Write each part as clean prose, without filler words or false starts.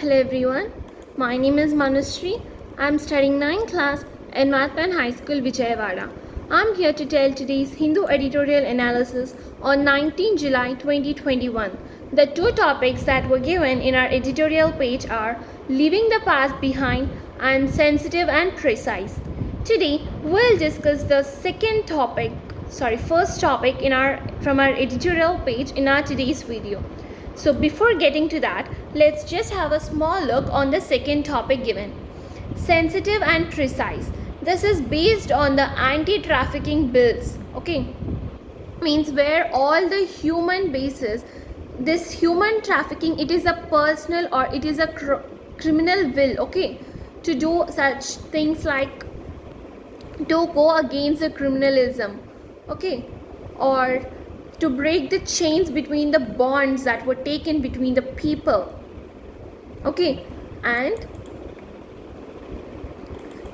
Hello everyone, my name is Manushree. I am studying 9th class in Mathpan High School, Vijayawada. I am here to tell today's Hindu editorial analysis on 19 July 2021. The two topics that were given in our editorial page are Leaving the Past Behind and Sensitive and Precise. Today we'll discuss the first topic from our editorial page in our today's video. So before getting to that, let's just have a small look on the second topic given. Sensitive and precise. This is based on the anti-trafficking bills. Okay, means where all the human basis, this human trafficking, it is a personal or it is a criminal will. Okay, to do such things like to go against the criminalism. Okay, or to break the chains between the bonds that were taken between the people. Okay, and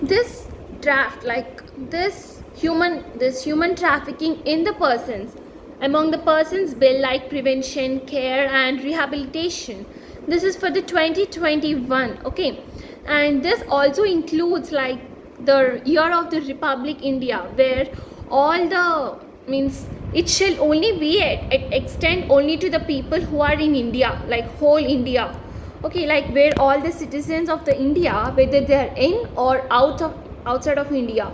this draft, like this human trafficking in the persons, among the persons bill, like prevention, care and rehabilitation, this is for the 2021. Okay, and this also includes like the year of the Republic India, where all the means it shall only be extend only to the people who are in India, like whole India. Okay, like where all the citizens of the India, whether they are in or outside of India,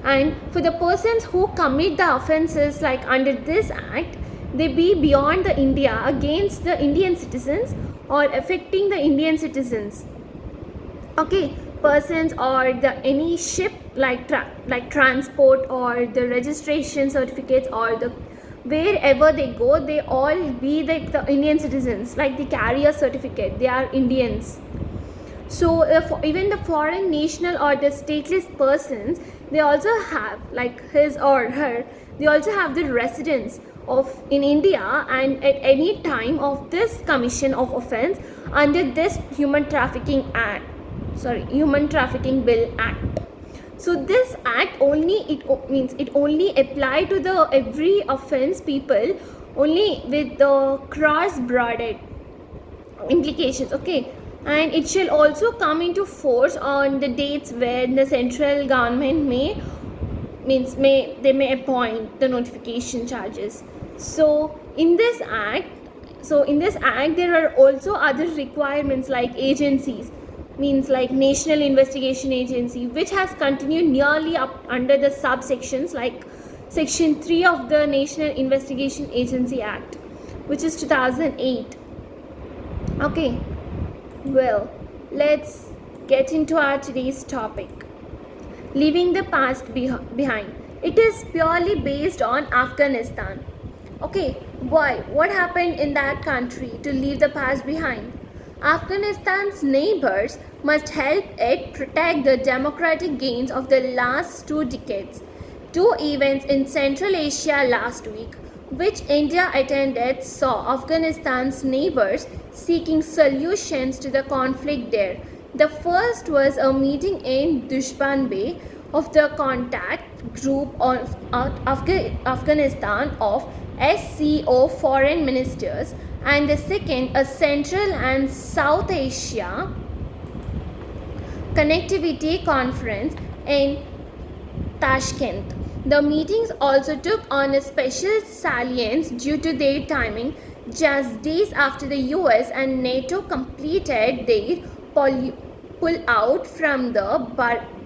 and for the persons who commit the offences like under this act, they be beyond the India against the Indian citizens or affecting the Indian citizens. Okay, persons or the any ship like transport or the registration certificates or the wherever they go, they all be like the Indian citizens, like they carry a certificate, they are Indians. So even the foreign national or the stateless persons, they also have like his or her, they also have the residence of in India, and at any time of this commission of offense under this human trafficking bill act. So this act only it only apply to the every offense people only with the cross border implications. Okay, and it shall also come into force on the dates when the central government may appoint the notification charges. So in this act there are also other requirements like agencies, means like National Investigation Agency, which has continued nearly up under the subsections like section 3 of the National Investigation Agency Act, which is 2008. Okay, well, let's get into our today's topic, leaving the past behind. It is purely based on Afghanistan. Okay, why? What happened in that country to leave the past behind? Afghanistan's neighbors must help it protect the democratic gains of the last 2 decades. 2 events in Central Asia last week, which India attended, saw Afghanistan's neighbors seeking solutions to the conflict there. The first was a meeting in Dushanbe of the contact group of Afghanistan of SCO foreign ministers, and the second a Central and South Asia connectivity conference in Tashkent. The meetings also took on a special salience due to their timing, just days after the US and NATO completed their pull out from the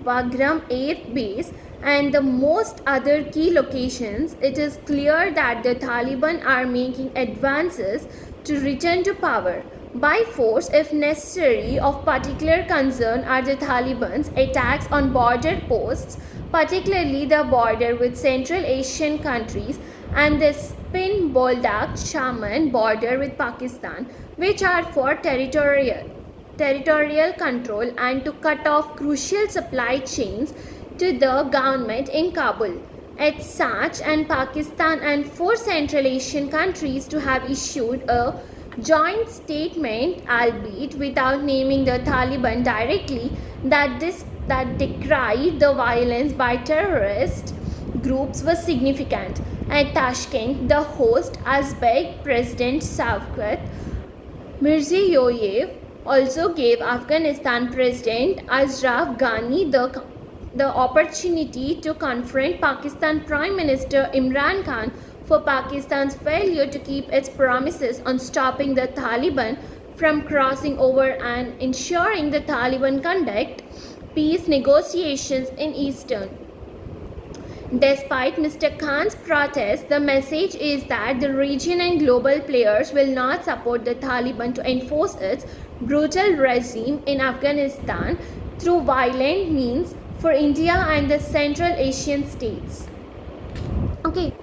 Bagram Air Base and the most other key locations. It is clear that the Taliban are making advances to return to power by force if necessary. Of particular concern are the Taliban's attacks on border posts, particularly the border with Central Asian countries and the Spin Boldak Shaman border with Pakistan, which are for territorial control and to cut off crucial supply chains to the government in Kabul. As such, and Pakistan and 4 Central Asian countries to have issued a joint statement, albeit without naming the Taliban directly, that decried the violence by terrorist groups was significant. At Tashkent, the host Uzbek President Shavkat Mirziyoyev also gave Afghanistan President Ashraf Ghani the opportunity to confront Pakistan Prime Minister Imran Khan for Pakistan's failure to keep its promises on stopping the Taliban from crossing over and ensuring the Taliban conduct peace negotiations in Eastern. Despite Mr. Khan's protest, the message is that the region and global players will not support the Taliban to enforce its brutal regime in Afghanistan through violent means for India and the Central Asian states. Okay,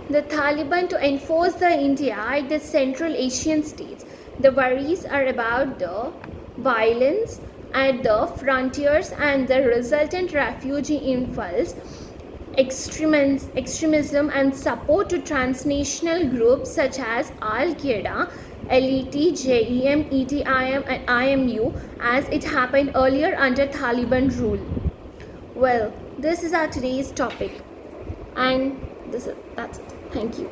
the Taliban to enforce the India and the Central Asian states. The worries are about the violence at the frontiers and the resultant refugee influx, extremism and support to transnational groups such as Al-Qaeda, LET, JEM, ETIM and IMU as it happened earlier under Taliban rule. Well, this is our today's topic and that's it. Thank you.